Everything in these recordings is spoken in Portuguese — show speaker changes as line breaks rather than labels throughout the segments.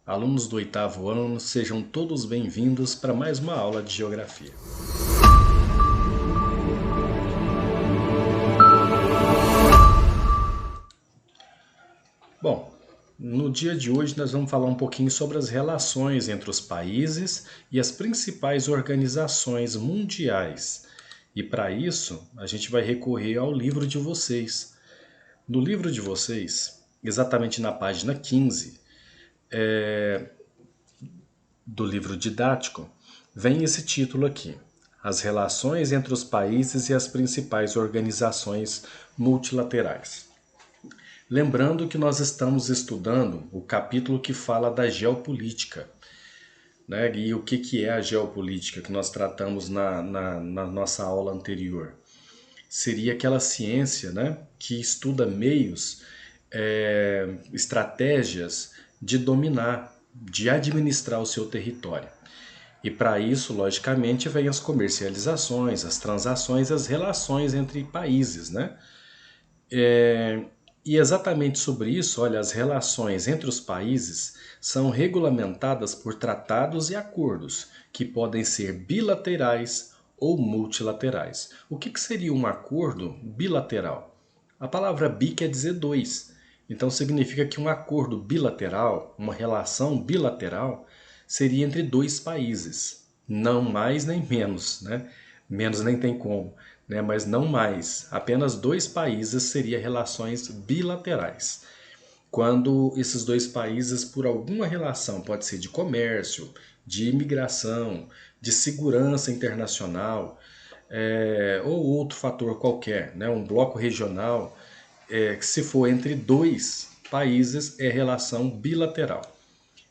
Alunos do 8º ano, sejam todos bem-vindos para mais uma aula de Geografia. Bom, no dia de hoje nós vamos falar um pouquinho sobre as relações entre os países e as principais organizações mundiais. E para isso, a gente vai recorrer ao livro de vocês. No livro de vocês, exatamente na página 15, do livro didático, vem esse título aqui: As relações entre os países e as principais organizações multilaterais. Lembrando que nós estamos estudando o capítulo que fala da geopolítica, né? E o que é a geopolítica que nós tratamos na nossa aula anterior? Seria aquela ciência, né, que estuda meios, estratégias de dominar, de administrar o seu território. E para isso, logicamente, vem as comercializações, as transações, as relações entre países, né? E exatamente sobre isso, olha, as relações entre os países são regulamentadas por tratados e acordos, que podem ser bilaterais ou multilaterais. O que seria um acordo bilateral? A palavra bi quer dizer dois. Então significa que um acordo bilateral, uma relação bilateral, seria entre dois países. Não mais nem menos, né? Menos nem tem como, né? Mas não mais. Apenas dois países seria relações bilaterais. Quando esses dois países, por alguma relação, pode ser de comércio, de imigração, de segurança internacional, ou outro fator qualquer, né? Um bloco regional, que se for entre dois países, é relação bilateral.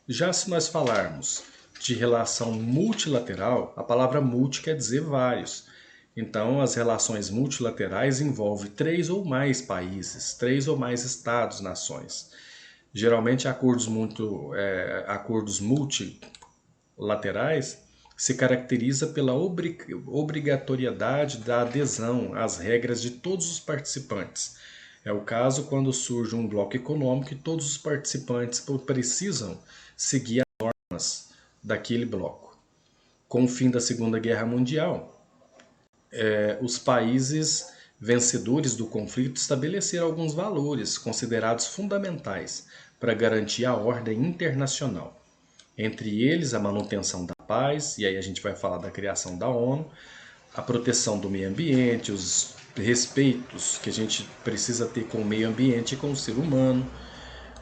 Já se nós falarmos de relação multilateral, a palavra multi quer dizer vários. Então, as relações multilaterais envolvem 3 ou mais países, 3 ou mais estados, nações. Geralmente, acordos multilaterais se caracteriza pela obrigatoriedade da adesão às regras de todos os participantes. É o caso quando surge um bloco econômico e todos os participantes precisam seguir as normas daquele bloco. Com o fim da Segunda Guerra Mundial, os países vencedores do conflito estabeleceram alguns valores considerados fundamentais para garantir a ordem internacional. Entre eles, a manutenção da paz, e aí a gente vai falar da criação da ONU, a proteção do meio ambiente, os respeitos que a gente precisa ter com o meio ambiente e com o ser humano,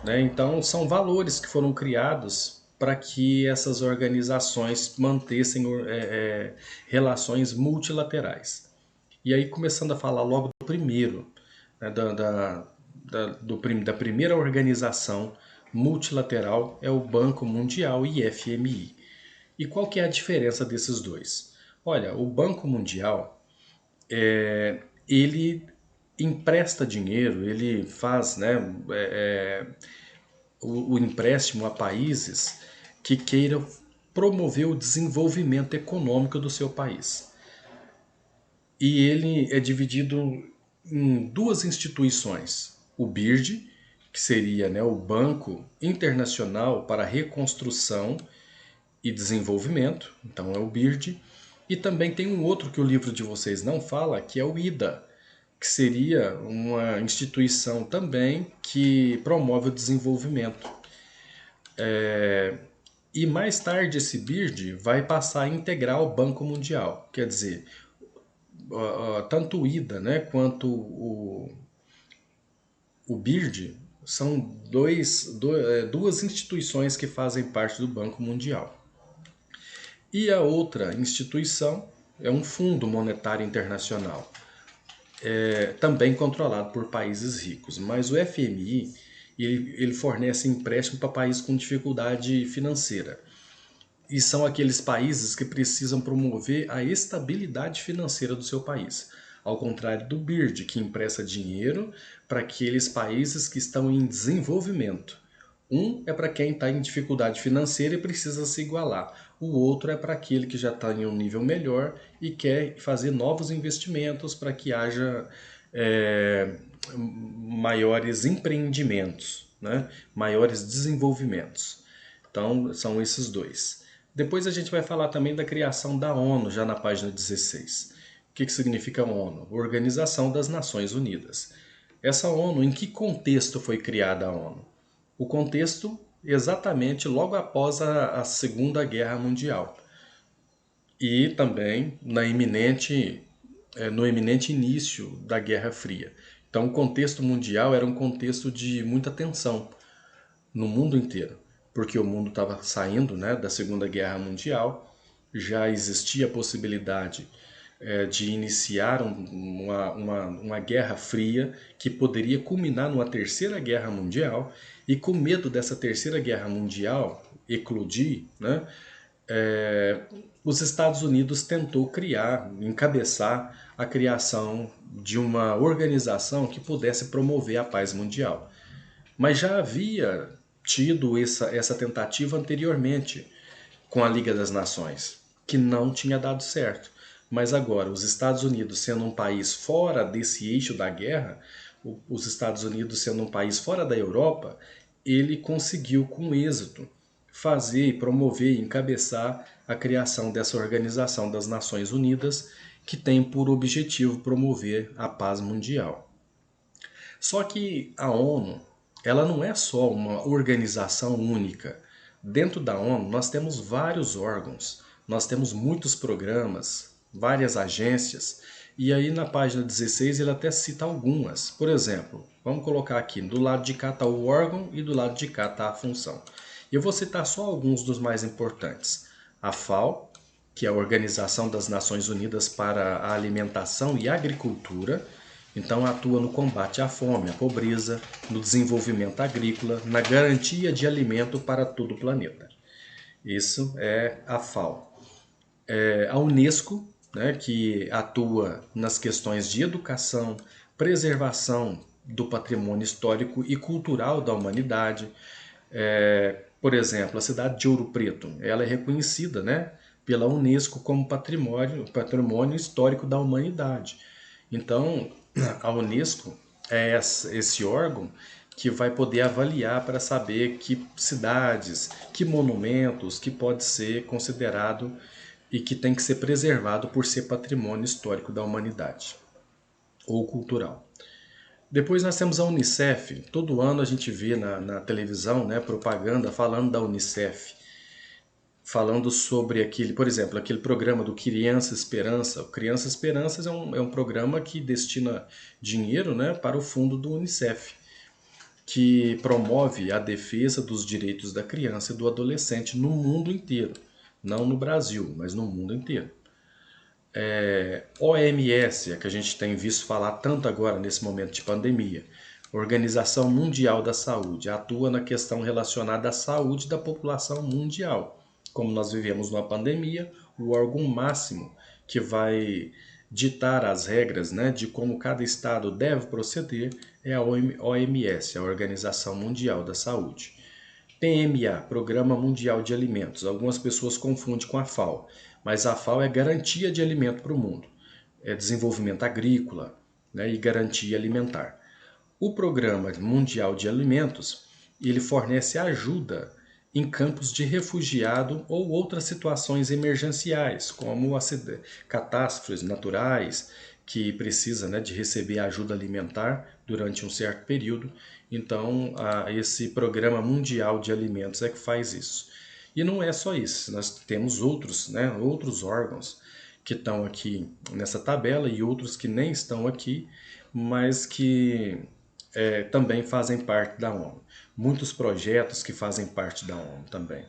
né? Então, são valores que foram criados para que essas organizações mantessem relações multilaterais. E aí, começando a falar logo do primeiro, né, da primeira organização multilateral, é o Banco Mundial e FMI. E qual que é a diferença desses dois? Olha, o Banco Mundial, ele empresta dinheiro, ele faz, né, o empréstimo a países que queiram promover o desenvolvimento econômico do seu país. E ele é dividido em duas instituições: o BIRD, que seria, né, o Banco Internacional para Reconstrução e Desenvolvimento, então é o BIRD, e também tem um outro que o livro de vocês não fala, que é o IDA, que seria uma instituição também que promove o desenvolvimento. E mais tarde esse BIRD vai passar a integrar o Banco Mundial, quer dizer, tanto o IDA, né, quanto o BIRD são duas instituições que fazem parte do Banco Mundial. E a outra instituição é um Fundo Monetário Internacional, também controlado por países ricos. Mas o FMI ele fornece empréstimo para países com dificuldade financeira. E são aqueles países que precisam promover a estabilidade financeira do seu país. Ao contrário do BIRD, que empresta dinheiro para aqueles países que estão em desenvolvimento. Um é para quem está em dificuldade financeira e precisa se igualar. O outro é para aquele que já está em um nível melhor e quer fazer novos investimentos para que haja maiores empreendimentos, né? Maiores desenvolvimentos. Então, são esses dois. Depois a gente vai falar também da criação da ONU, já na página 16. O que significa ONU? Organização das Nações Unidas. Essa ONU, em que contexto foi criada a ONU? O contexto exatamente logo após a Segunda Guerra Mundial e também no iminente início da Guerra Fria. Então, o contexto mundial era um contexto de muita tensão no mundo inteiro, porque o mundo estava saindo, né, da Segunda Guerra Mundial, já existia a possibilidade de iniciar uma Guerra Fria que poderia culminar numa Terceira Guerra Mundial, e com medo dessa Terceira Guerra Mundial eclodir, né, os Estados Unidos tentou encabeçar a criação de uma organização que pudesse promover a paz mundial. Mas já havia tido essa tentativa anteriormente com a Liga das Nações, que não tinha dado certo. Mas agora, os Estados Unidos sendo um país fora desse eixo da guerra, os Estados Unidos sendo um país fora da Europa, ele conseguiu com êxito fazer, promover e encabeçar a criação dessa Organização das Nações Unidas, que tem por objetivo promover a paz mundial. Só que a ONU, ela não é só uma organização única. Dentro da ONU nós temos vários órgãos, nós temos muitos programas, várias agências, e aí na página 16 ele até cita algumas. Por exemplo, vamos colocar aqui, do lado de cá está o órgão e do lado de cá está a função. Eu vou citar só alguns dos mais importantes. A FAO, que é a Organização das Nações Unidas para a Alimentação e Agricultura, então atua no combate à fome, à pobreza, no desenvolvimento agrícola, na garantia de alimento para todo o planeta. Isso é a FAO. A Unesco, né, que atua nas questões de educação, preservação do patrimônio histórico e cultural da humanidade. Por exemplo, a cidade de Ouro Preto, ela é reconhecida, né, pela Unesco como patrimônio histórico da humanidade. Então, a Unesco é esse órgão que vai poder avaliar para saber que cidades, que monumentos que pode ser considerado e que tem que ser preservado por ser patrimônio histórico da humanidade ou cultural. Depois nós temos a Unicef. Todo ano a gente vê na televisão, né, propaganda falando da Unicef, falando sobre aquele, por exemplo, aquele programa do Criança Esperança. O Criança Esperança é um programa que destina dinheiro, né, para o fundo do Unicef, que promove a defesa dos direitos da criança e do adolescente no mundo inteiro. Não no Brasil, mas no mundo inteiro. OMS, que a gente tem visto falar tanto agora nesse momento de pandemia, Organização Mundial da Saúde, atua na questão relacionada à saúde da população mundial. Como nós vivemos numa pandemia, o órgão máximo que vai ditar as regras, né, de como cada estado deve proceder é a OMS, a Organização Mundial da Saúde. PMA, Programa Mundial de Alimentos. Algumas pessoas confundem com a FAO, mas a FAO é garantia de alimento para o mundo. É desenvolvimento agrícola, né, e garantia alimentar. O Programa Mundial de Alimentos, ele fornece ajuda em campos de refugiado ou outras situações emergenciais, como catástrofes naturais, que precisa, né, de receber ajuda alimentar durante um certo período. Então, esse Programa Mundial de Alimentos é que faz isso. E não é só isso, nós temos outros, né, outros órgãos que estão aqui nessa tabela e outros que nem estão aqui, mas que também fazem parte da ONU. Muitos projetos que fazem parte da ONU também.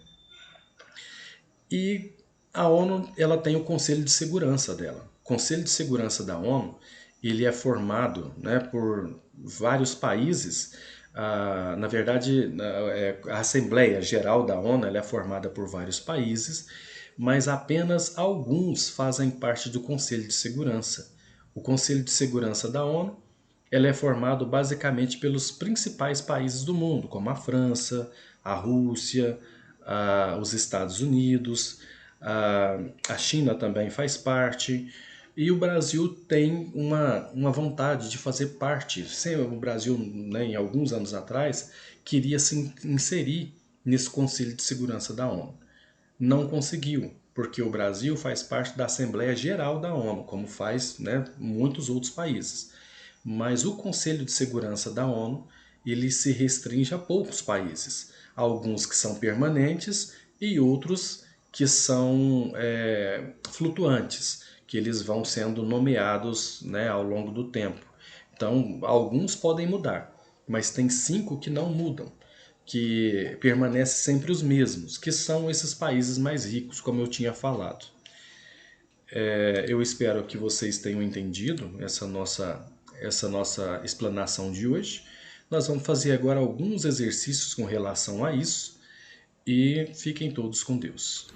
E a ONU, ela tem o Conselho de Segurança dela. O Conselho de Segurança da ONU, ele é formado, né, por vários países. Na verdade, a Assembleia Geral da ONU, ela é formada por vários países, mas apenas alguns fazem parte do Conselho de Segurança. O Conselho de Segurança da ONU, ela é formado basicamente pelos principais países do mundo, como a França, a Rússia, os Estados Unidos, a China também faz parte, e o Brasil tem uma vontade de fazer parte. O Brasil, né, em alguns anos atrás, queria se inserir nesse Conselho de Segurança da ONU. Não conseguiu, porque o Brasil faz parte da Assembleia Geral da ONU, como faz, né, muitos outros países. Mas o Conselho de Segurança da ONU, ele se restringe a poucos países. Alguns que são permanentes e outros que são flutuantes, que eles vão sendo nomeados, né, ao longo do tempo. Então, alguns podem mudar, mas tem 5 que não mudam, que permanecem sempre os mesmos, que são esses países mais ricos, como eu tinha falado. Eu espero que vocês tenham entendido essa nossa explanação de hoje. Nós vamos fazer agora alguns exercícios com relação a isso e fiquem todos com Deus.